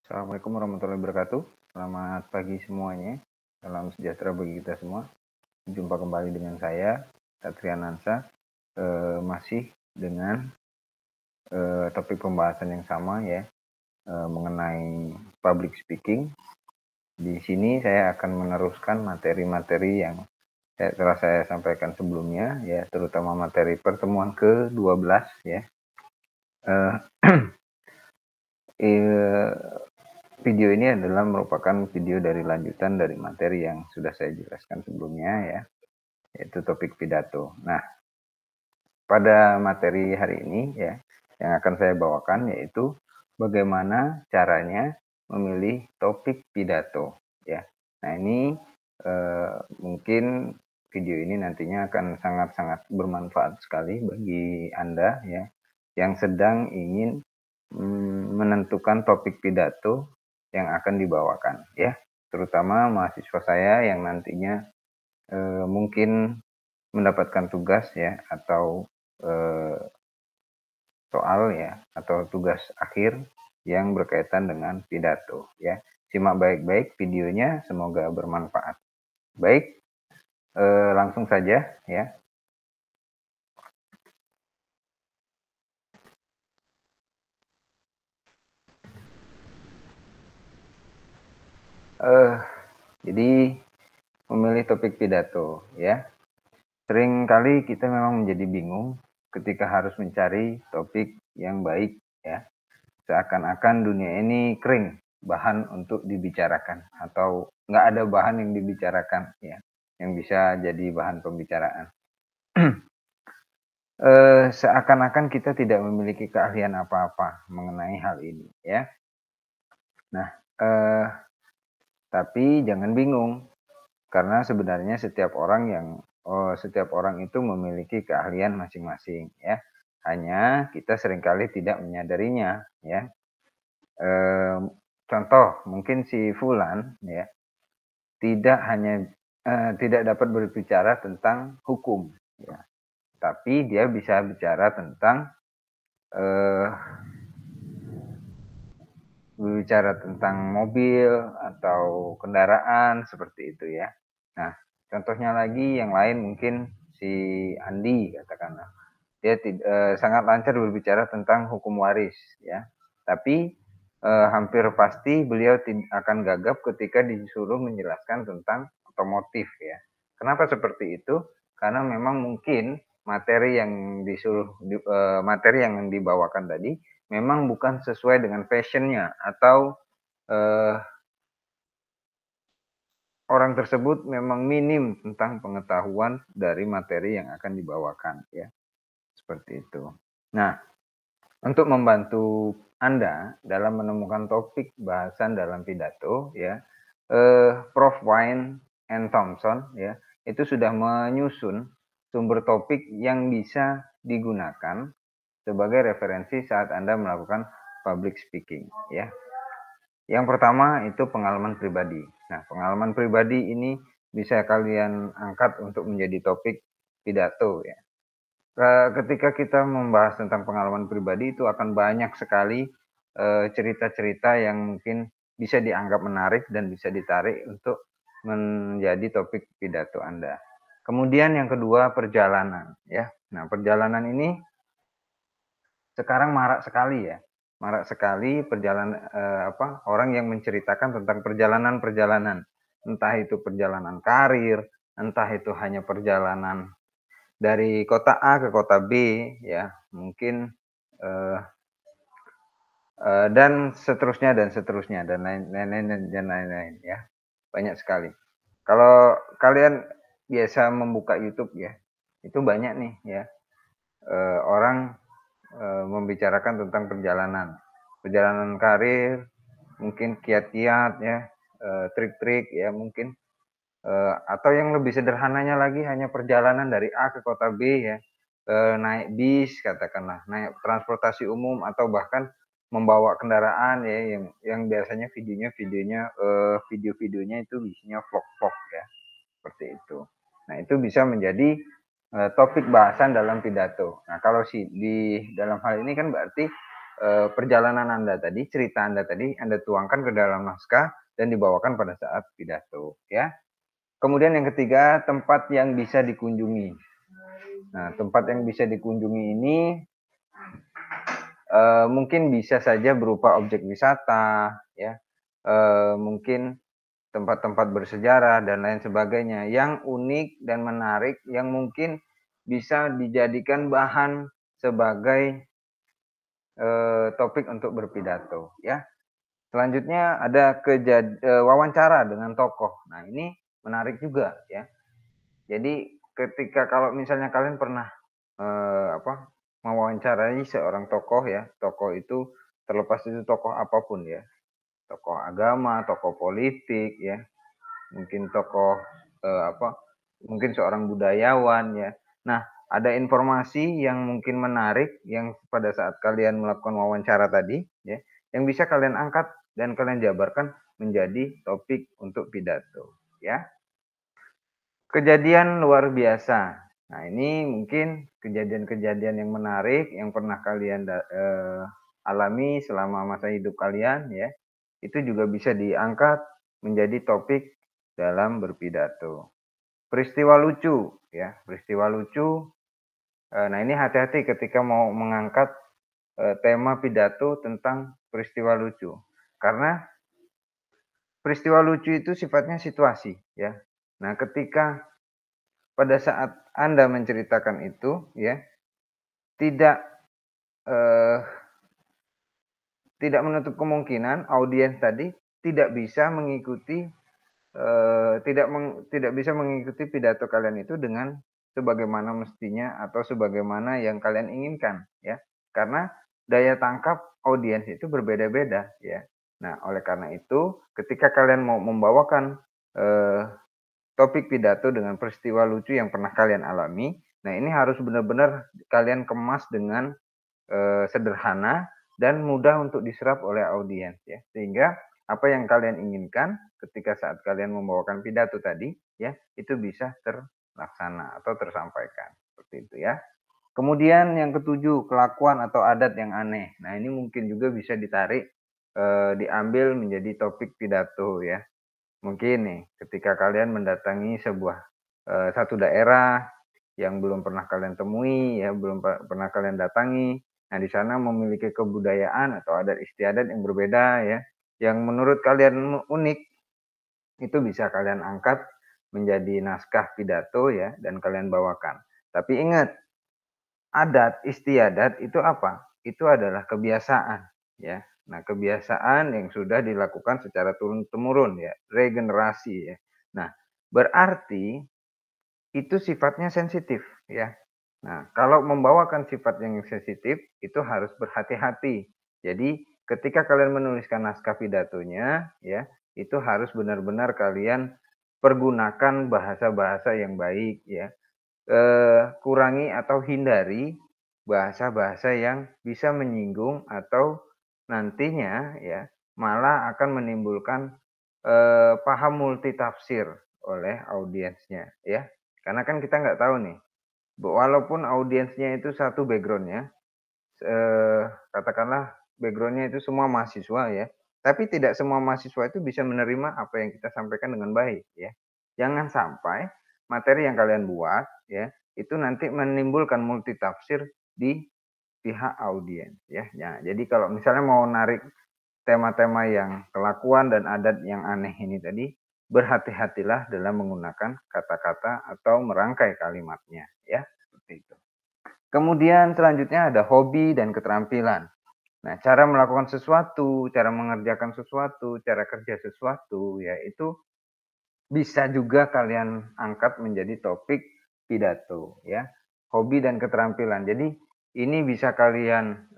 Assalamualaikum warahmatullahi wabarakatuh. Selamat pagi semuanya. Salam sejahtera bagi kita semua. Jumpa kembali dengan saya, Satria Nansa. Masih dengan topik pembahasan yang sama ya, mengenai public speaking. Di sini saya akan meneruskan materi-materi yang telah saya sampaikan sebelumnya ya, terutama materi pertemuan ke-12 ya. Video ini adalah merupakan video dari lanjutan dari materi yang sudah saya jelaskan sebelumnya ya, yaitu topik pidato. Nah, pada materi hari ini ya, yang akan saya bawakan yaitu bagaimana caranya memilih topik pidato ya. Nah, ini mungkin video ini nantinya akan sangat-sangat bermanfaat sekali bagi Anda ya, yang sedang ingin menentukan topik pidato yang akan dibawakan ya, terutama mahasiswa saya yang nantinya mungkin mendapatkan tugas ya, atau soal ya, atau tugas akhir yang berkaitan dengan pidato ya. Simak baik-baik videonya, semoga bermanfaat. Baik, langsung saja ya. Jadi memilih topik pidato ya. Sering kali kita memang menjadi bingung ketika harus mencari topik yang baik ya. Seakan-akan dunia ini kering bahan untuk dibicarakan, atau nggak ada bahan yang dibicarakan ya, yang bisa jadi bahan pembicaraan. Seakan-akan kita tidak memiliki keahlian apa-apa mengenai hal ini ya. Nah, tapi jangan bingung, karena sebenarnya setiap orang itu memiliki keahlian masing-masing ya. Hanya kita seringkali tidak menyadarinya ya. Contoh, mungkin si Fulan ya tidak dapat berbicara tentang hukum ya, tapi dia bisa bicara tentang berbicara tentang mobil atau kendaraan seperti itu ya. Nah, contohnya lagi yang lain mungkin si Andi katakanlah. Dia sangat lancar berbicara tentang hukum waris ya. Tapi hampir pasti beliau akan gagap ketika disuruh menjelaskan tentang otomotif ya. Kenapa seperti itu? Karena memang mungkin materi yang dibawakan tadi memang bukan sesuai dengan passionnya, atau orang tersebut memang minim tentang pengetahuan dari materi yang akan dibawakan ya, seperti itu. Nah, untuk membantu Anda dalam menemukan topik bahasan dalam pidato ya, Prof. Wine and Thompson ya, itu sudah menyusun sumber topik yang bisa digunakan sebagai referensi saat Anda melakukan public speaking ya. Yang pertama itu pengalaman pribadi. Nah, pengalaman pribadi ini bisa kalian angkat untuk menjadi topik pidato ya. Ketika kita membahas tentang pengalaman pribadi, itu akan banyak sekali cerita-cerita yang mungkin bisa dianggap menarik dan bisa ditarik untuk menjadi topik pidato Anda. Kemudian yang kedua, perjalanan ya. Nah, perjalanan ini sekarang marak sekali ya. Marak sekali orang yang menceritakan tentang perjalanan-perjalanan. Entah itu perjalanan karir, entah itu hanya perjalanan dari kota A ke kota B ya, mungkin dan seterusnya dan lain-lain ya, banyak sekali. Kalau kalian biasa membuka YouTube ya, itu banyak nih ya, orang membicarakan tentang perjalanan karir, mungkin kiat-kiat ya, trik-trik ya mungkin, atau yang lebih sederhananya lagi hanya perjalanan dari A ke kota B ya, naik bis katakanlah, naik transportasi umum, atau bahkan membawa kendaraan ya, yang biasanya video-videonya itu isinya vlog-vlog ya, seperti itu. Nah, itu bisa menjadi topik bahasan dalam pidato. Nah, kalau di dalam hal ini kan berarti perjalanan Anda tadi, cerita Anda tadi, Anda tuangkan ke dalam naskah dan dibawakan pada saat pidato, ya. Kemudian yang ketiga, tempat yang bisa dikunjungi. Nah, tempat yang bisa dikunjungi ini mungkin bisa saja berupa objek wisata, ya, mungkin tempat-tempat bersejarah dan lain sebagainya yang unik dan menarik yang mungkin bisa dijadikan bahan sebagai topik untuk berpidato, ya. Selanjutnya ada wawancara dengan tokoh. Nah, ini menarik juga, ya. Jadi ketika kalau misalnya kalian pernah apa, mewawancarai seorang tokoh, ya, tokoh itu terlepas itu tokoh apapun, ya, tokoh agama, tokoh politik, ya, mungkin tokoh apa, mungkin seorang budayawan, ya. Nah, ada informasi yang mungkin menarik yang pada saat kalian melakukan wawancara tadi, ya, yang bisa kalian angkat dan kalian jabarkan menjadi topik untuk pidato, ya. Kejadian luar biasa. Nah, ini mungkin kejadian-kejadian yang menarik yang pernah kalian alami selama masa hidup kalian, ya. Itu juga bisa diangkat menjadi topik dalam berpidato. Peristiwa lucu, ya, peristiwa lucu. Nah, ini hati-hati ketika mau mengangkat tema pidato tentang peristiwa lucu. Karena peristiwa lucu itu sifatnya situasi, ya. Nah, ketika pada saat Anda menceritakan itu, ya, tidak eh, tidak menutup kemungkinan audiens tadi tidak bisa mengikuti tidak bisa mengikuti pidato kalian itu dengan sebagaimana mestinya atau sebagaimana yang kalian inginkan, ya. Karena daya tangkap audiens itu berbeda-beda, ya. Nah, oleh karena itu ketika kalian mau membawakan eh, topik pidato dengan peristiwa lucu yang pernah kalian alami, nah ini harus benar-benar kalian kemas dengan sederhana dan mudah untuk diserap oleh audiens, ya. Sehingga apa yang kalian inginkan ketika saat kalian membawakan pidato tadi, ya, itu bisa terlaksana atau tersampaikan. Seperti itu, ya. Kemudian yang ketujuh, kelakuan atau adat yang aneh. Nah, ini mungkin juga bisa ditarik diambil menjadi topik pidato, ya. Mungkin nih ketika kalian mendatangi sebuah satu daerah yang belum pernah kalian temui, ya, belum pernah kalian datangi. Nah, di sana memiliki kebudayaan atau adat istiadat yang berbeda, ya, yang menurut kalian unik, itu bisa kalian angkat menjadi naskah pidato, ya, dan kalian bawakan. Tapi ingat, adat istiadat itu apa? Itu adalah kebiasaan, ya. Nah, kebiasaan yang sudah dilakukan secara turun-temurun, ya, regenerasi, ya. Nah, berarti itu sifatnya sensitif, ya. Nah, kalau membawakan sifat yang sensitif itu harus berhati-hati. Jadi, ketika kalian menuliskan naskah pidatonya, ya, itu harus benar-benar kalian pergunakan bahasa-bahasa yang baik, ya. Kurangi atau hindari bahasa-bahasa yang bisa menyinggung atau nantinya, ya, malah akan menimbulkan paham multitafsir oleh audiensnya, ya. Karena kan kita nggak tahu nih, walaupun audiensnya itu satu backgroundnya, katakanlah backgroundnya itu semua mahasiswa, ya, tapi tidak semua mahasiswa itu bisa menerima apa yang kita sampaikan dengan baik, ya. Jangan sampai materi yang kalian buat, ya, itu nanti menimbulkan multitafsir di pihak audiens, ya. Nah, jadi kalau misalnya mau narik tema-tema yang kelakuan dan adat yang aneh ini tadi, berhati-hatilah dalam menggunakan kata-kata atau merangkai kalimatnya, ya, seperti itu. Kemudian selanjutnya ada hobi dan keterampilan. Nah, cara melakukan sesuatu, cara mengerjakan sesuatu, cara kerja sesuatu, ya, itu bisa juga kalian angkat menjadi topik pidato, ya. Hobi dan keterampilan. Jadi ini bisa kalian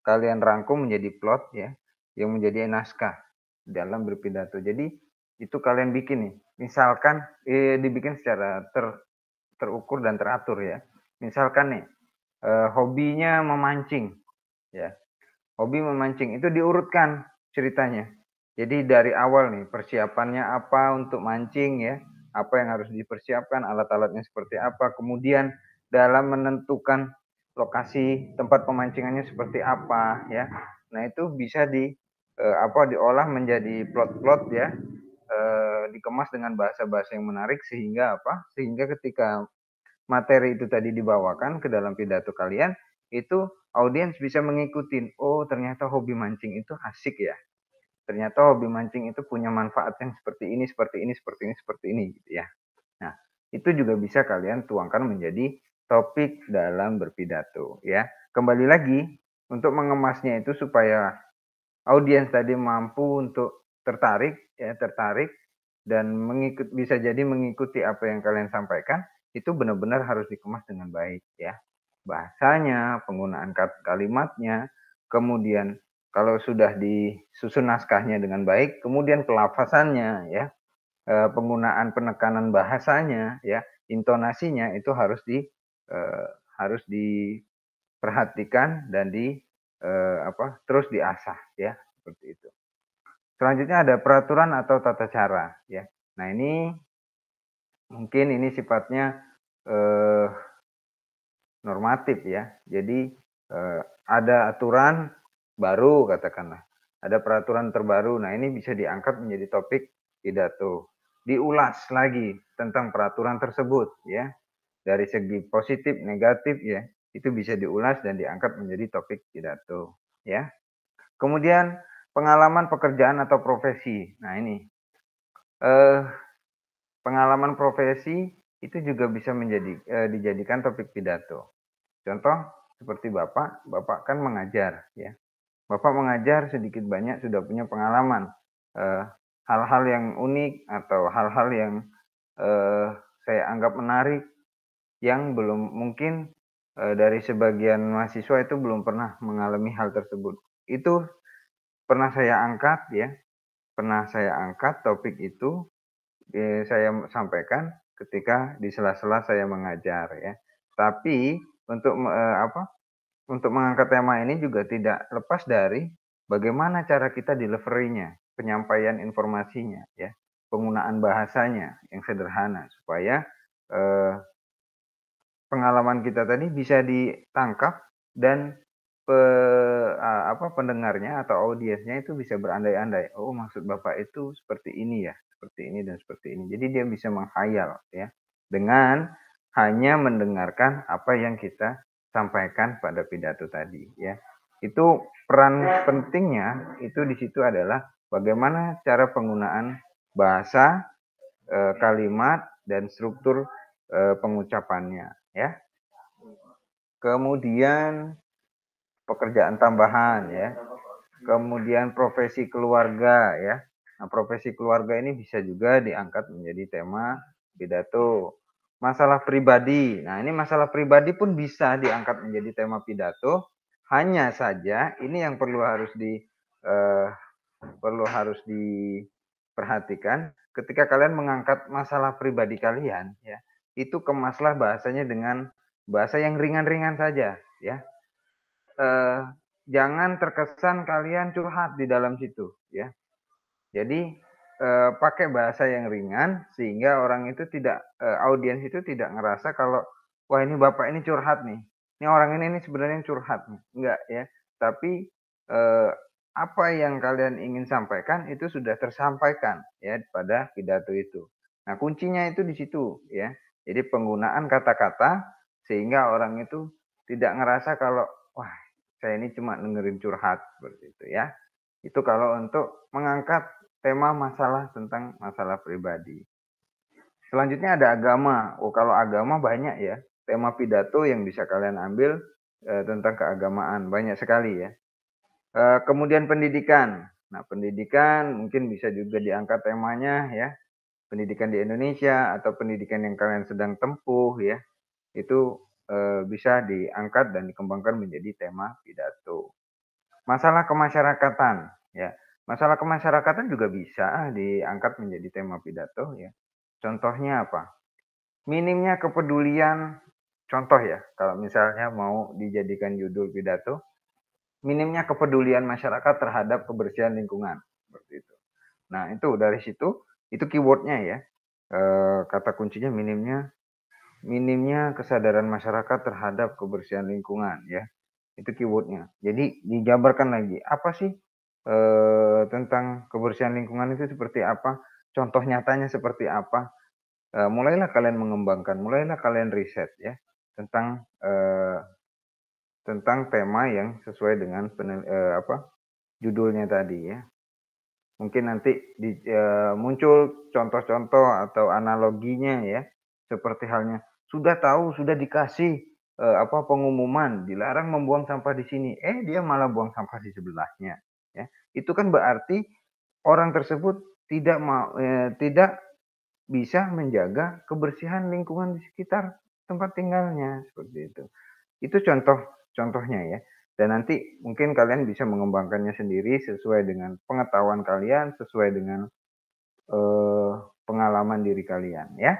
kalian rangkum menjadi plot, ya, yang menjadi naskah dalam berpidato. Jadi itu kalian bikin nih. Misalkan dibikin secara terukur dan teratur, ya. Misalkan nih hobinya memancing, ya. Hobi memancing itu diurutkan ceritanya. Jadi dari awal nih persiapannya apa untuk mancing, ya, apa yang harus dipersiapkan, alat-alatnya seperti apa, kemudian dalam menentukan lokasi tempat pemancingannya seperti apa ya. Nah, itu bisa diolah menjadi plot-plot ya, dikemas dengan bahasa-bahasa yang menarik sehingga apa? Sehingga ketika materi itu tadi dibawakan ke dalam pidato kalian, itu audiens bisa mengikuti. Oh, ternyata hobi mancing itu asik ya. Ternyata hobi mancing itu punya manfaat yang seperti ini, seperti ini, seperti ini, seperti ini gitu ya. Nah, itu juga bisa kalian tuangkan menjadi topik dalam berpidato ya. Kembali lagi untuk mengemasnya itu supaya audiens tadi mampu untuk tertarik dan bisa jadi mengikuti apa yang kalian sampaikan, itu benar-benar harus dikemas dengan baik ya. Bahasanya, penggunaan kalimatnya, kemudian kalau sudah disusun naskahnya dengan baik, kemudian pelafasannya ya, penggunaan penekanan bahasanya ya, intonasinya itu harus diperhatikan dan terus diasah ya, seperti itu. Selanjutnya ada peraturan atau tata cara ya. Nah, ini mungkin ini sifatnya eh, normatif ya. Jadi ada aturan baru katakanlah, ada peraturan terbaru. Nah, ini bisa diangkat menjadi topik pidato. Diulas lagi tentang peraturan tersebut ya. Dari segi positif, negatif ya, itu bisa diulas dan diangkat menjadi topik pidato ya. Kemudian pengalaman pekerjaan atau profesi. Nah, ini eh, pengalaman profesi itu juga bisa dijadikan topik pidato. Contoh seperti Bapak kan mengajar ya. Bapak mengajar sedikit banyak sudah punya pengalaman eh, hal-hal yang unik atau hal-hal yang eh, saya anggap menarik yang belum mungkin dari sebagian mahasiswa itu belum pernah mengalami hal tersebut. Itu pernah saya angkat ya, pernah saya angkat topik itu, saya sampaikan ketika di sela-sela saya mengajar ya. Tapi untuk untuk mengangkat tema ini juga tidak lepas dari bagaimana cara kita delivery-nya, penyampaian informasinya ya, penggunaan bahasanya yang sederhana supaya eh, pengalaman kita tadi bisa ditangkap dan pendengarnya atau audiensnya itu bisa berandai-andai. Oh, maksud Bapak itu seperti ini ya, seperti ini dan seperti ini. Jadi dia bisa menghayal ya dengan hanya mendengarkan apa yang kita sampaikan pada pidato tadi ya. Itu peran pentingnya itu di situ adalah bagaimana cara penggunaan bahasa, kalimat dan struktur pengucapannya ya. Kemudian pekerjaan tambahan ya. Kemudian profesi keluarga ya. Nah, profesi keluarga ini bisa juga diangkat menjadi tema pidato. Masalah pribadi. Nah, ini masalah pribadi pun bisa diangkat menjadi tema pidato. Hanya saja ini yang eh, perlu harus diperhatikan ketika kalian mengangkat masalah pribadi kalian ya. Itu kemaslah bahasanya dengan bahasa yang ringan-ringan saja ya. eh, Jangan terkesan kalian curhat di dalam situ ya. Jadi pakai bahasa yang ringan sehingga orang itu audiens itu tidak ngerasa kalau wah ini Bapak ini curhat nih. Ini orang ini sebenarnya curhat nih. Enggak ya. Tapi eh, apa yang kalian ingin sampaikan itu sudah tersampaikan ya pada pidato itu. Nah, kuncinya itu di situ ya. Jadi penggunaan kata-kata sehingga orang itu tidak ngerasa kalau wah saya ini cuma dengerin curhat seperti itu ya. Itu kalau untuk mengangkat tema masalah tentang masalah pribadi. Selanjutnya ada agama. Oh, kalau agama banyak ya. Tema pidato yang bisa kalian ambil tentang keagamaan banyak sekali ya. Kemudian pendidikan. Nah, pendidikan mungkin bisa juga diangkat temanya ya. Pendidikan di Indonesia atau pendidikan yang kalian sedang tempuh ya. Itu bisa diangkat dan dikembangkan menjadi tema pidato. Masalah kemasyarakatan ya. Masalah kemasyarakatan juga bisa diangkat menjadi tema pidato ya. Contohnya apa? Minimnya kepedulian, contoh ya, kalau misalnya mau dijadikan judul pidato, minimnya kepedulian masyarakat terhadap kebersihan lingkungan, seperti itu. Nah, itu dari situ, itu keywordnya ya, kata kuncinya minimnya minimnya kesadaran masyarakat terhadap kebersihan lingkungan ya. Itu keywordnya. Jadi dijabarkan lagi, apa sih tentang kebersihan lingkungan itu seperti apa, contoh nyatanya seperti apa. Mulailah kalian mengembangkan, mulailah kalian riset ya tentang tema yang sesuai dengan judulnya tadi ya. Mungkin nanti muncul contoh-contoh atau analoginya ya, seperti halnya sudah tahu, sudah dikasih pengumuman dilarang membuang sampah di sini, dia malah buang sampah di sebelahnya ya. Itu kan berarti orang tersebut tidak bisa menjaga kebersihan lingkungan di sekitar tempat tinggalnya, seperti itu. Itu contohnya ya. Dan nanti mungkin kalian bisa mengembangkannya sendiri sesuai dengan pengetahuan kalian, sesuai dengan pengalaman diri kalian ya.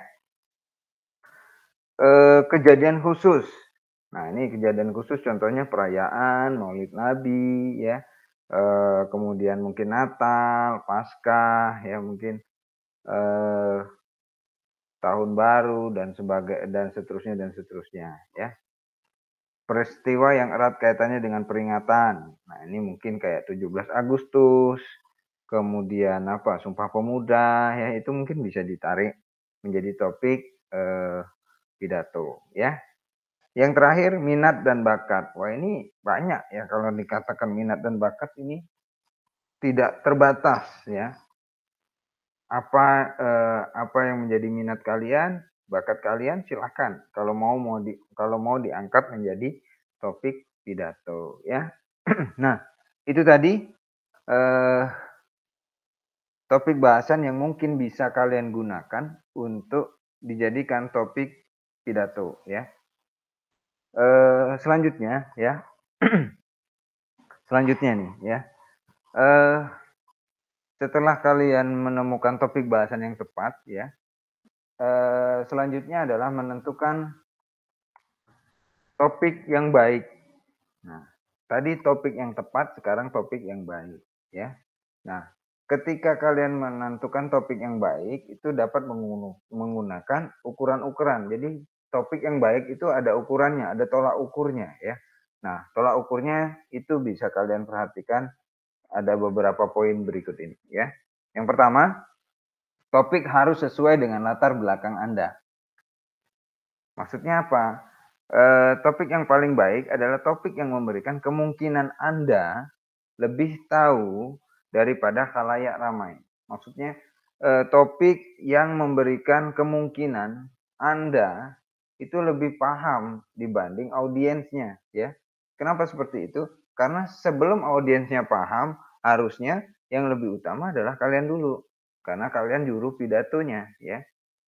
Kejadian khusus. Nah, ini kejadian khusus contohnya perayaan Maulid Nabi ya. Kemudian mungkin Natal, Paskah ya, mungkin tahun baru dan seterusnya ya. Peristiwa yang erat kaitannya dengan peringatan. Nah, ini mungkin kayak 17 Agustus, kemudian Sumpah Pemuda ya, itu mungkin bisa ditarik menjadi topik pidato ya. Yang terakhir minat dan bakat. Wah, ini banyak ya, kalau dikatakan minat dan bakat ini tidak terbatas ya. Apa yang menjadi minat kalian, bakat kalian, silakan. Kalau mau diangkat menjadi topik pidato ya. Nah, itu tadi topik bahasan yang mungkin bisa kalian gunakan untuk dijadikan topik pidato ya. Selanjutnya ya. Selanjutnya nih ya. Setelah kalian menemukan topik bahasan yang tepat ya, selanjutnya adalah menentukan topik yang baik. Nah, tadi topik yang tepat, sekarang topik yang baik ya. Nah, ketika kalian menentukan topik yang baik, itu dapat menggunakan ukuran-ukuran. Jadi topik yang baik itu ada ukurannya, ada tolak ukurnya ya. Nah, tolak ukurnya itu bisa kalian perhatikan, ada beberapa poin berikut ini ya. Yang pertama, topik harus sesuai dengan latar belakang Anda. Maksudnya apa? Topik yang paling baik adalah topik yang memberikan kemungkinan Anda lebih tahu daripada khalayak ramai. Maksudnya topik yang memberikan kemungkinan Anda itu lebih paham dibanding audiensnya ya. Kenapa seperti itu? Karena sebelum audiensnya paham, harusnya yang lebih utama adalah kalian dulu. Karena kalian juru pidatonya ya.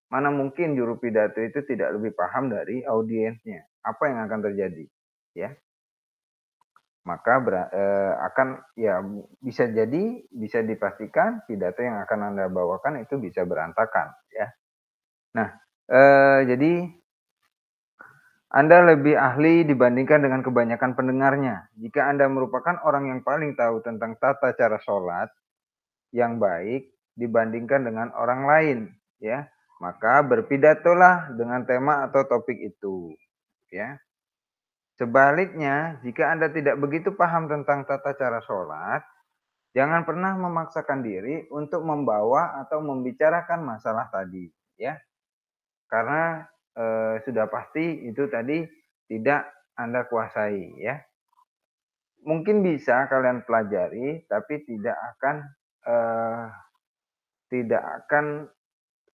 Mana mungkin juru pidato itu tidak lebih paham dari audiensnya. Apa yang akan terjadi? Ya. Maka bisa dipastikan pidato yang akan Anda bawakan itu bisa berantakan ya. Nah, jadi Anda lebih ahli dibandingkan dengan kebanyakan pendengarnya. Jika Anda merupakan orang yang paling tahu tentang tata cara sholat yang baik dibandingkan dengan orang lain ya, maka berpidatolah dengan tema atau topik itu ya. Sebaliknya, jika Anda tidak begitu paham tentang tata cara sholat, jangan pernah memaksakan diri untuk membawa atau membicarakan masalah tadi ya. Karena sudah pasti itu tadi tidak Anda kuasai ya. Mungkin bisa kalian pelajari, tapi tidak akan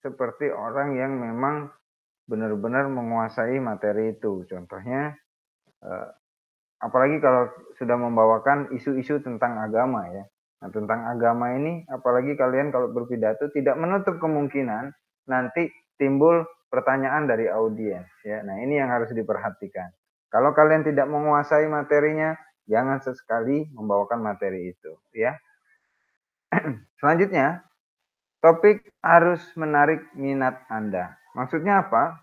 seperti orang yang memang benar-benar menguasai materi itu. Contohnya, apalagi kalau sudah membawakan isu-isu tentang agama ya. Nah, tentang agama ini, apalagi kalian kalau berpidato tidak menutup kemungkinan nanti timbul pertanyaan dari audiens ya. Nah, ini yang harus diperhatikan. Kalau kalian tidak menguasai materinya, jangan sesekali membawakan materi itu ya. Selanjutnya, topik harus menarik minat Anda. Maksudnya apa?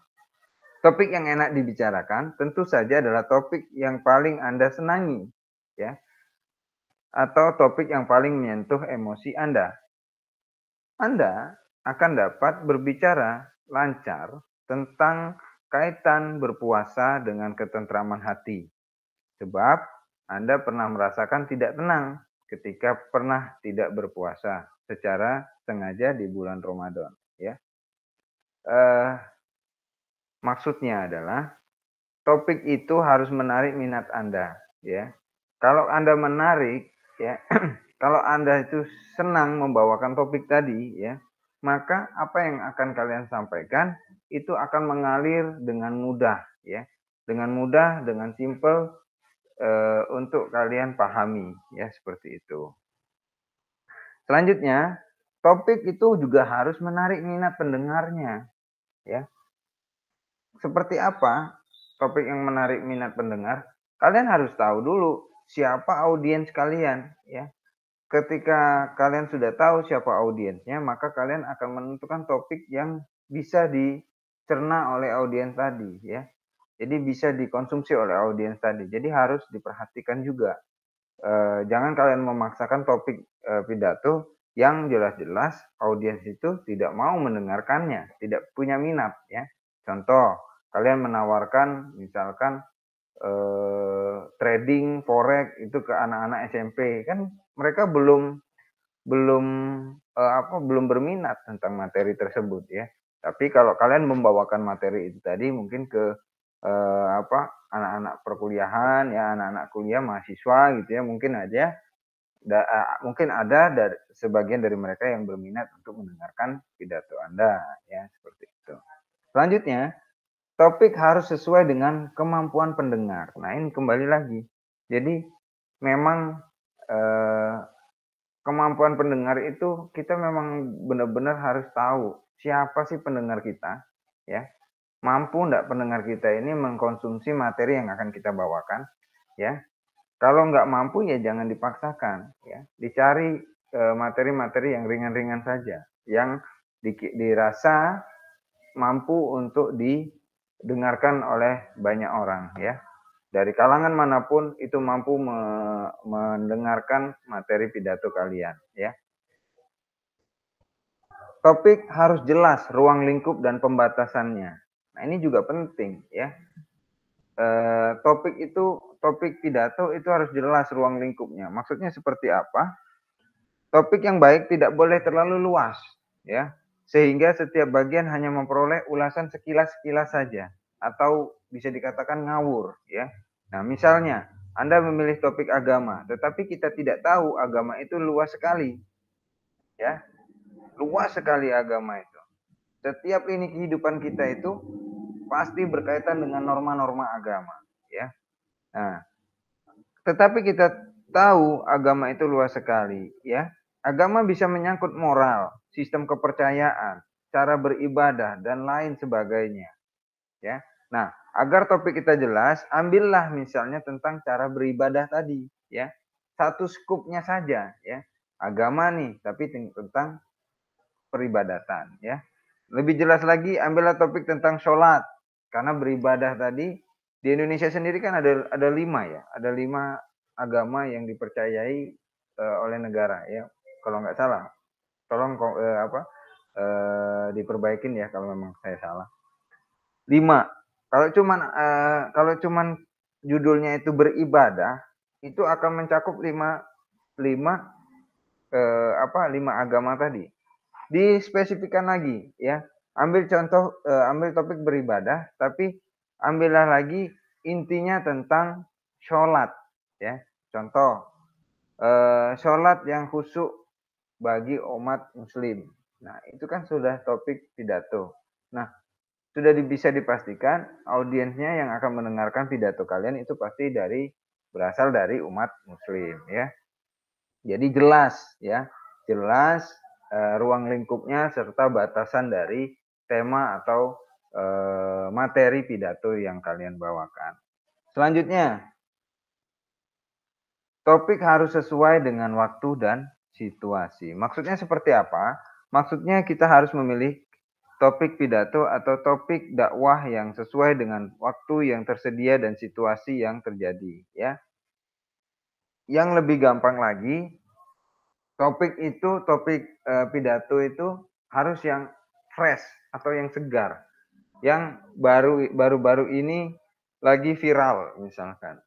Topik yang enak dibicarakan tentu saja adalah topik yang paling Anda senangi ya. Atau topik yang paling menyentuh emosi Anda. Anda akan dapat berbicara lancar tentang kaitan berpuasa dengan ketentraman hati. Sebab Anda pernah merasakan tidak tenang ketika pernah tidak berpuasa secara sengaja di bulan Ramadan, ya. Eh, Maksudnya adalah topik itu harus menarik minat Anda, ya. Kalau Anda menarik, ya, kalau Anda itu senang membawakan topik tadi, ya, maka apa yang akan kalian sampaikan itu akan mengalir dengan mudah, ya. Dengan mudah, dengan simpel untuk kalian pahami, ya, seperti itu. Selanjutnya, topik itu juga harus menarik minat pendengarnya, ya. Seperti apa topik yang menarik minat pendengar? Kalian harus tahu dulu siapa audiens kalian, ya. Ketika kalian sudah tahu siapa audiensnya, maka kalian akan menentukan topik yang bisa dicerna oleh audiens tadi, ya. Jadi bisa dikonsumsi oleh audiens tadi. Jadi harus diperhatikan juga. Jangan kalian memaksakan topik pidato yang jelas-jelas audiens itu tidak mau mendengarkannya, tidak punya minat, ya. Contoh, kalian menawarkan misalkan trading forex itu ke anak-anak SMP, kan mereka belum belum belum berminat tentang materi tersebut, ya. Tapi kalau kalian membawakan materi itu tadi mungkin ke anak-anak perkuliahan, ya, anak-anak kuliah mahasiswa gitu ya, mungkin ada dari sebagian dari mereka yang berminat untuk mendengarkan pidato Anda, ya, seperti itu. Selanjutnya, topik harus sesuai dengan kemampuan pendengar. Nah, ini kembali lagi. Jadi memang kemampuan pendengar itu kita memang benar-benar harus tahu siapa sih pendengar kita, ya. Mampu enggak pendengar kita ini mengkonsumsi materi yang akan kita bawakan, ya. Kalau nggak mampu ya jangan dipaksakan, ya. Dicari materi-materi yang ringan-ringan saja, yang dirasa mampu untuk didengarkan oleh banyak orang, ya. Dari kalangan manapun itu mampu mendengarkan materi pidato kalian, ya. Topik harus jelas ruang lingkup dan pembatasannya. Nah, ini juga penting, ya. Topik pidato itu harus jelas ruang lingkupnya. Maksudnya seperti apa? Topik yang baik tidak boleh terlalu luas, ya. Sehingga setiap bagian hanya memperoleh ulasan sekilas-sekilas saja atau bisa dikatakan ngawur, ya. Nah, misalnya Anda memilih topik agama, tetapi kita tidak tahu agama itu luas sekali, ya. Luas sekali agama itu. Setiap lini kehidupan kita itu pasti berkaitan dengan norma-norma agama, ya. Nah, tetapi kita tahu agama itu luas sekali, ya. Agama bisa menyangkut moral, sistem kepercayaan, cara beribadah dan lain sebagainya, ya. Nah, agar topik kita jelas, ambillah misalnya tentang cara beribadah tadi, ya. Satu skupnya saja, ya. Agama nih, tapi tentang peribadatan, ya. Lebih jelas lagi, ambillah topik tentang sholat, karena beribadah tadi di Indonesia sendiri kan ada 5, ya, ada 5 agama yang dipercayai oleh negara, ya, kalau nggak salah. Tolong diperbaikin ya kalau memang saya salah. 5. Kalau cuman judulnya itu beribadah, itu akan mencakup 5 5 5 agama tadi. Dispesifikkan lagi, ya. Ambil topik beribadah, tapi ambillah lagi intinya tentang sholat, ya. Contoh, sholat yang khusyuk bagi umat muslim. Nah, itu kan sudah topik pidato. Nah, sudah bisa dipastikan audiensnya yang akan mendengarkan pidato kalian itu pasti berasal dari umat muslim, ya. Jadi jelas, ya. Jelas ruang lingkupnya serta batasan dari tema atau materi pidato yang kalian bawakan. Selanjutnya, topik harus sesuai dengan waktu dan situasi. Maksudnya seperti apa? Maksudnya kita harus memilih topik pidato atau topik dakwah yang sesuai dengan waktu yang tersedia dan situasi yang terjadi, ya. Yang lebih gampang lagi, topik pidato itu harus yang fresh atau yang segar. yang baru-baru ini lagi viral misalkan,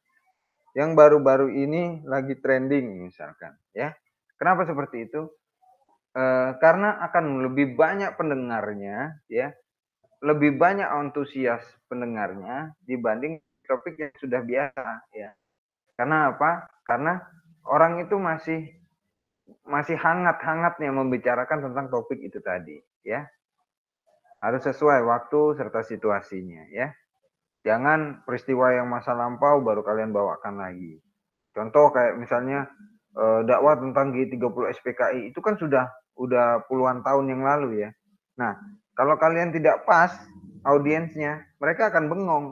yang baru-baru ini lagi trending misalkan ya. Kenapa seperti itu? Karena akan lebih banyak pendengarnya ya, lebih banyak antusias pendengarnya dibanding topik yang sudah biasa ya. Karena apa? Karena orang itu masih masih hangat-hangatnya membicarakan tentang topik itu tadi ya. Harus sesuai waktu serta situasinya ya. Jangan peristiwa yang masa lampau baru kalian bawakan lagi. Contoh kayak misalnya dakwah tentang G30 SPKI itu kan udah puluhan tahun yang lalu ya. Nah, kalau kalian tidak pas audiensnya, mereka akan bengong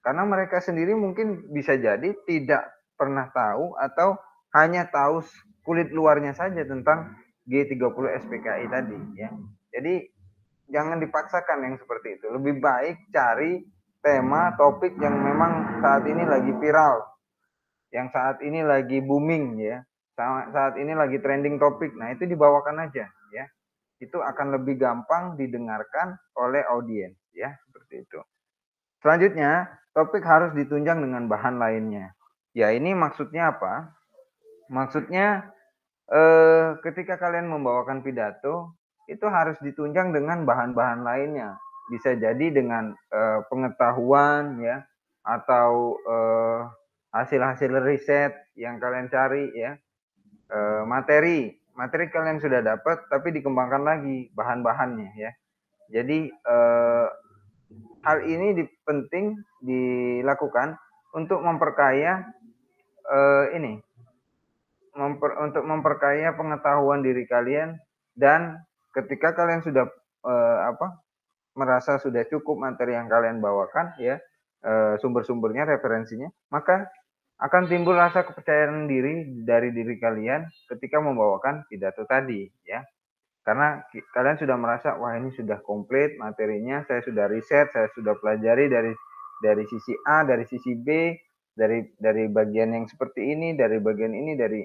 karena mereka sendiri mungkin bisa jadi tidak pernah tahu atau hanya tahu kulit luarnya saja tentang G30 SPKI tadi ya. Jadi jangan dipaksakan yang seperti itu. Lebih baik cari tema, topik yang memang saat ini lagi viral, yang saat ini lagi booming ya, saat ini lagi trending topik. Nah, itu dibawakan aja ya. Itu akan lebih gampang didengarkan oleh audiens ya, seperti itu. Selanjutnya, topik harus ditunjang dengan bahan lainnya. Ya, ini maksudnya apa? Maksudnya ketika kalian membawakan pidato, itu harus ditunjang dengan bahan-bahan lainnya. Bisa jadi dengan pengetahuan ya, atau hasil-hasil riset yang kalian cari ya, materi materi kalian sudah dapat, tapi dikembangkan lagi bahan-bahannya ya. Jadi hal ini penting dilakukan untuk memperkaya ini untuk memperkaya pengetahuan diri kalian, dan ketika kalian sudah apa merasa sudah cukup materi yang kalian bawakan ya, sumber-sumbernya, referensinya, maka akan timbul rasa kepercayaan diri dari diri kalian ketika membawakan pidato tadi ya. Karena kalian sudah merasa wah ini sudah komplit materinya, saya sudah riset, saya sudah pelajari dari sisi A, dari sisi B, dari bagian yang seperti ini, dari bagian ini, dari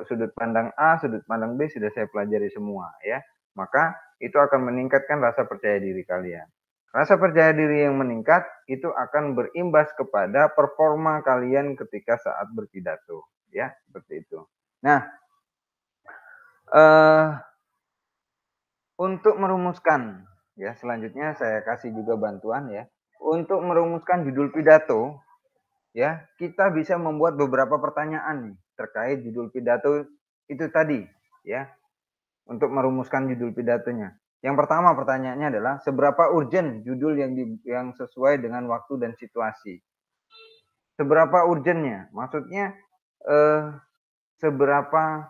sudut pandang A, sudut pandang B sudah saya pelajari semua ya. Maka itu akan meningkatkan rasa percaya diri kalian. Rasa percaya diri yang meningkat itu akan berimbas kepada performa kalian ketika saat berpidato ya, seperti itu. Nah, untuk merumuskan ya, selanjutnya saya kasih juga bantuan ya. Untuk merumuskan judul pidato ya, kita bisa membuat beberapa pertanyaan nih terkait judul pidato itu tadi ya, untuk merumuskan judul pidatonya. Yang pertama pertanyaannya adalah seberapa urgent judul yang sesuai dengan waktu dan situasi. Seberapa urgentnya? Maksudnya seberapa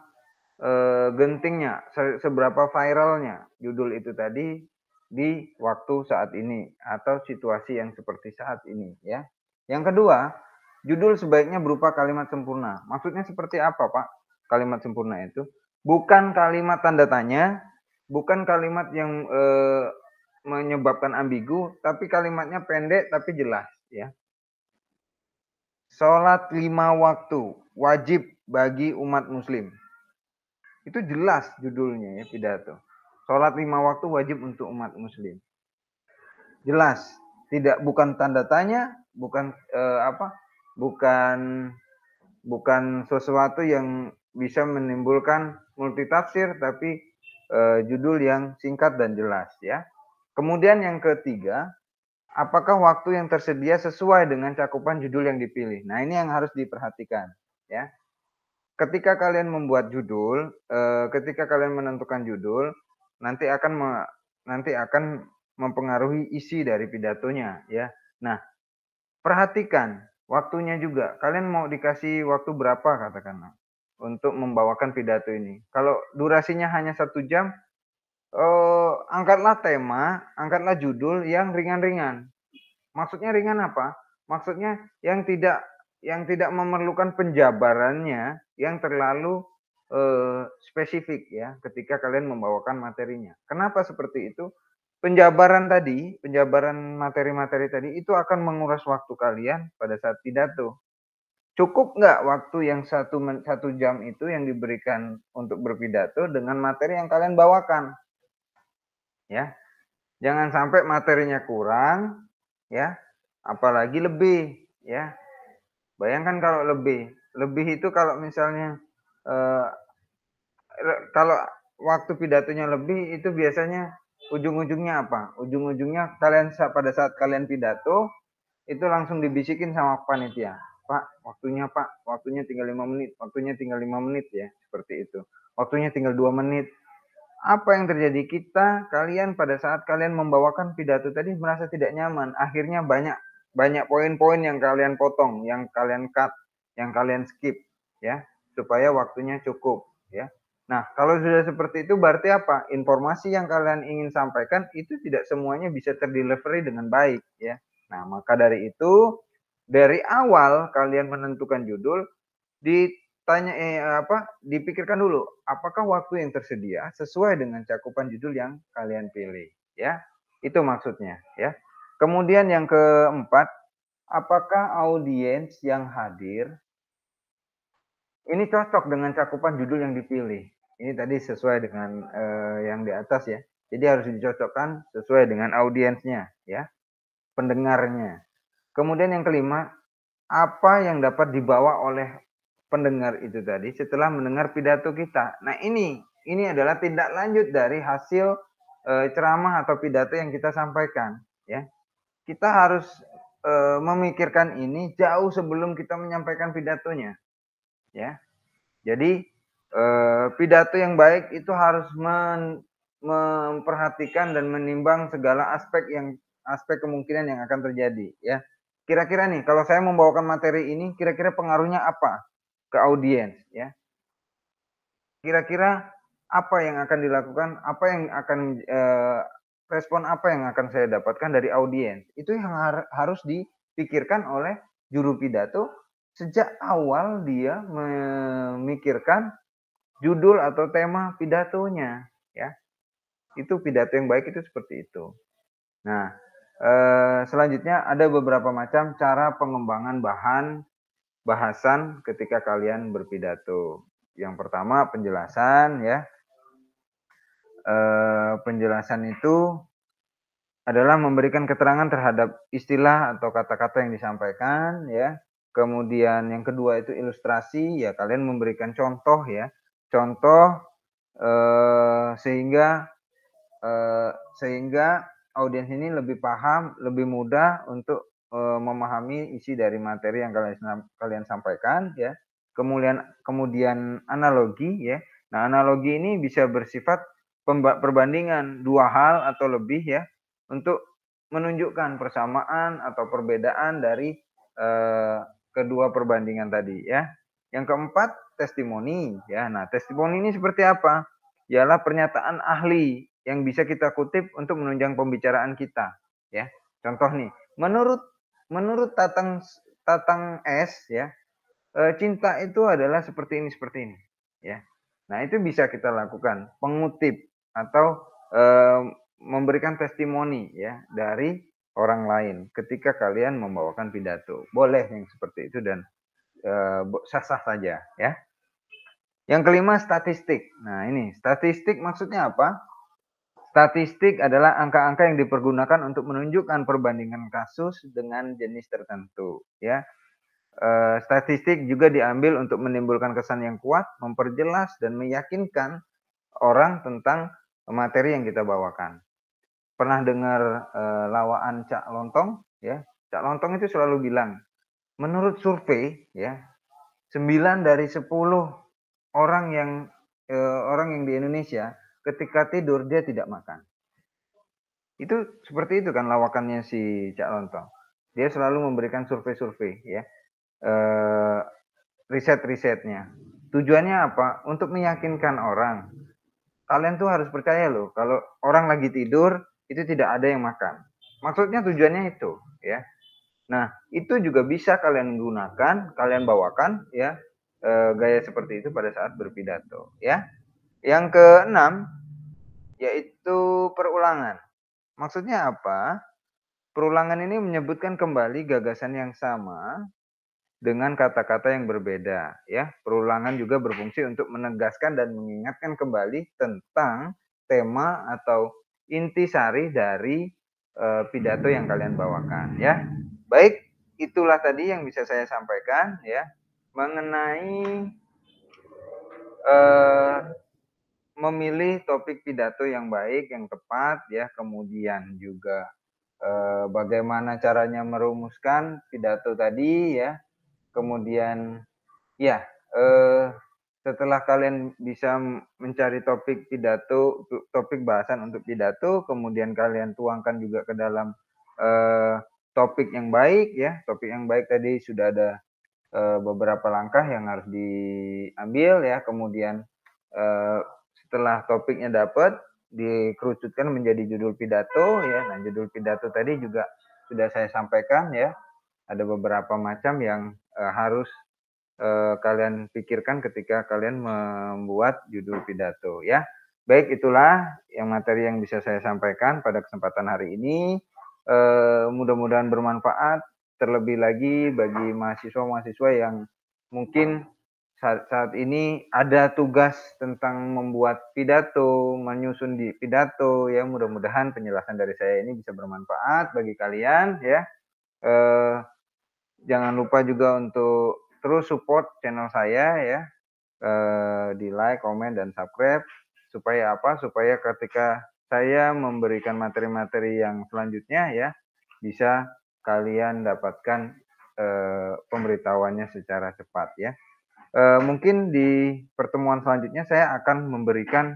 gentingnya, seberapa viralnya judul itu tadi di waktu saat ini atau situasi yang seperti saat ini ya. Yang kedua, judul sebaiknya berupa kalimat sempurna. Maksudnya seperti apa, Pak? Kalimat sempurna itu bukan kalimat tanda tanya, bukan kalimat yang menyebabkan ambigu, tapi kalimatnya pendek tapi jelas ya. Sholat 5 waktu wajib bagi umat muslim. Itu jelas judulnya ya, pidato. Sholat 5 waktu wajib untuk umat muslim. Jelas, bukan tanda tanya, bukan bukan sesuatu yang bisa menimbulkan multitafsir, tapi judul yang singkat dan jelas ya. Kemudian yang ketiga, apakah waktu yang tersedia sesuai dengan cakupan judul yang dipilih? Nah, ini yang harus diperhatikan ya. Ketika kalian membuat judul, ketika kalian menentukan judul, nanti akan mempengaruhi isi dari pidatonya ya. Nah, perhatikan waktunya juga. Kalian mau dikasih waktu berapa katakanlah untuk membawakan pidato ini. Kalau durasinya hanya 1 jam, angkatlah tema, angkatlah judul yang ringan-ringan. Maksudnya ringan apa? Maksudnya yang tidak memerlukan penjabarannya yang terlalu spesifik ya ketika kalian membawakan materinya. Kenapa seperti itu? Penjabaran materi-materi tadi itu akan menguras waktu kalian pada saat pidato. Cukup nggak waktu yang 1 jam itu yang diberikan untuk berpidato dengan materi yang kalian bawakan? Ya, Jangan sampai materinya kurang, ya, apalagi lebih, ya. Bayangkan kalau lebih itu kalau misalnya, eee, kalau waktu pidatonya lebih itu biasanya ujung-ujungnya apa? Ujung-ujungnya kalian pada saat kalian pidato, itu langsung dibisikin sama panitia, "Pak, waktunya tinggal 5 menit, waktunya tinggal 5 menit ya," seperti itu. "Waktunya tinggal 2 menit." Apa yang terjadi? Kalian pada saat kalian membawakan pidato tadi merasa tidak nyaman, akhirnya banyak banyak poin-poin yang kalian potong, yang kalian cut, yang kalian skip, ya, supaya waktunya cukup, ya. Nah, kalau sudah seperti itu berarti apa? Informasi yang kalian ingin sampaikan itu tidak semuanya bisa terdelivery dengan baik, ya. Nah, maka dari itu, dari awal kalian menentukan judul, dipikirkan dulu, apakah waktu yang tersedia sesuai dengan cakupan judul yang kalian pilih, ya. Itu maksudnya, ya. Kemudian yang keempat, apakah audiens yang hadir ini cocok dengan cakupan judul yang dipilih. Ini tadi sesuai dengan, yang di atas ya. Jadi harus dicocokkan sesuai dengan audiensnya, ya, pendengarnya. Kemudian yang kelima, apa yang dapat dibawa oleh pendengar itu tadi setelah mendengar pidato kita. Nah ini adalah tindak lanjut dari hasil, ceramah atau pidato yang kita sampaikan, ya. Kita harus, memikirkan ini jauh sebelum kita menyampaikan pidatonya, ya. Jadi, pidato yang baik itu harus memperhatikan dan menimbang segala aspek kemungkinan yang akan terjadi, ya. Kira-kira nih kalau saya membawakan materi ini kira-kira pengaruhnya apa ke audiens, ya. Kira-kira apa yang akan dilakukan, apa yang akan, respon apa yang akan saya dapatkan dari audiens. Itu yang harus dipikirkan oleh juru pidato sejak awal dia memikirkan judul atau tema pidatonya, ya. Itu pidato yang baik itu seperti itu. Nah, selanjutnya ada beberapa macam cara pengembangan bahasan ketika kalian berpidato. Yang pertama penjelasan ya, penjelasan itu adalah memberikan keterangan terhadap istilah atau kata-kata yang disampaikan ya. Kemudian yang kedua itu ilustrasi, ya kalian memberikan contoh ya. Contoh, sehingga sehingga audiens ini lebih paham, lebih mudah untuk, memahami isi dari materi yang kalian sampaikan ya. Kemudian kemudian analogi ya. Nah, analogi ini bisa bersifat perbandingan 2 hal atau lebih ya, untuk menunjukkan persamaan atau perbedaan dari, kedua perbandingan tadi ya. Yang keempat, testimoni ya. Nah, testimoni ini seperti apa? Ialah pernyataan ahli yang bisa kita kutip untuk menunjang pembicaraan kita, ya. Contoh nih, menurut menurut Tatang Tatang S ya, cinta itu adalah seperti ini, ya. Nah, itu bisa kita lakukan, pengutip atau, memberikan testimoni ya dari orang lain ketika kalian membawakan pidato. Boleh yang seperti itu dan, sah-sah saja ya. Yang kelima statistik. Nah ini, statistik maksudnya apa? Statistik adalah angka-angka yang dipergunakan untuk menunjukkan perbandingan kasus dengan jenis tertentu, ya. Statistik juga diambil untuk menimbulkan kesan yang kuat, memperjelas dan meyakinkan orang tentang materi yang kita bawakan. Pernah dengar, lawaan Cak Lontong, ya? Cak Lontong itu selalu bilang, menurut survei, ya, 9 dari 10 orang yang di Indonesia ketika tidur dia tidak makan. Itu seperti itu kan lawakannya si Cak Lontong. Dia selalu memberikan survei-survei ya, eee, riset-risetnya. Tujuannya apa? Untuk meyakinkan orang, kalian tuh harus percaya loh kalau orang lagi tidur itu tidak ada yang makan. Maksudnya tujuannya itu ya. Nah, itu juga bisa kalian gunakan, kalian bawakan ya, gaya seperti itu pada saat berpidato ya. Yang keenam, yaitu perulangan. Maksudnya apa? Perulangan ini menyebutkan kembali gagasan yang sama dengan kata-kata yang berbeda, ya. Perulangan juga berfungsi untuk menegaskan dan mengingatkan kembali tentang tema atau intisari dari pidato yang kalian bawakan ya. Baik, itulah tadi yang bisa saya sampaikan ya mengenai eh, memilih topik pidato yang baik, yang tepat ya, kemudian juga bagaimana caranya merumuskan pidato tadi ya, kemudian ya setelah kalian bisa mencari topik pidato, topik bahasan untuk pidato, kemudian kalian tuangkan juga ke dalam topik yang baik ya, topik yang baik tadi sudah ada beberapa langkah yang harus diambil ya, kemudian eh, setelah topiknya dapat dikerucutkan menjadi judul pidato ya. Nah, judul pidato tadi juga sudah saya sampaikan ya. Ada beberapa macam yang harus kalian pikirkan ketika kalian membuat judul pidato ya. Baik, itulah yang materi yang bisa saya sampaikan pada kesempatan hari ini. Mudah-mudahan bermanfaat, terlebih lagi bagi mahasiswa-mahasiswa yang mungkin saat ini ada tugas tentang membuat pidato, menyusun di pidato ya. Mudah-mudahan penjelasan dari saya ini bisa bermanfaat bagi kalian ya. Jangan lupa juga untuk terus support channel saya ya, di like, komen, dan subscribe. Supaya apa? Supaya ketika saya memberikan materi-materi yang selanjutnya ya, bisa kalian dapatkan pemberitahuannya secara cepat ya. Mungkin di pertemuan selanjutnya saya akan memberikan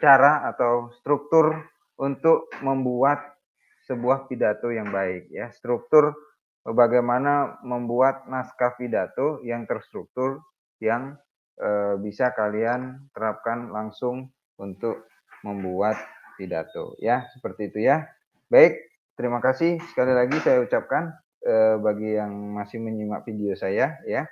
cara atau struktur untuk membuat sebuah pidato yang baik ya. Struktur bagaimana membuat naskah pidato yang terstruktur yang bisa kalian terapkan langsung untuk membuat pidato ya, seperti itu ya. Baik, terima kasih sekali lagi saya ucapkan bagi yang masih menyimak video saya ya.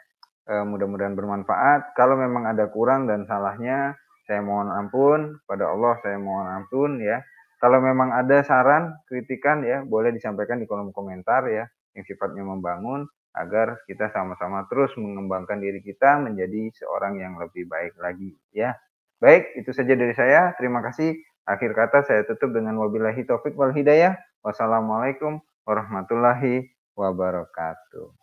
Mudah-mudahan bermanfaat. Kalau memang ada kurang dan salahnya, saya mohon ampun. Pada Allah saya mohon ampun ya. Kalau memang ada saran, kritikan ya, boleh disampaikan di kolom komentar ya, yang sifatnya membangun, agar kita sama-sama terus mengembangkan diri kita menjadi seorang yang lebih baik lagi ya. Baik, itu saja dari saya. Terima kasih. Akhir kata saya tutup dengan wabillahi taufik wal hidayah. Wassalamualaikum warahmatullahi wabarakatuh.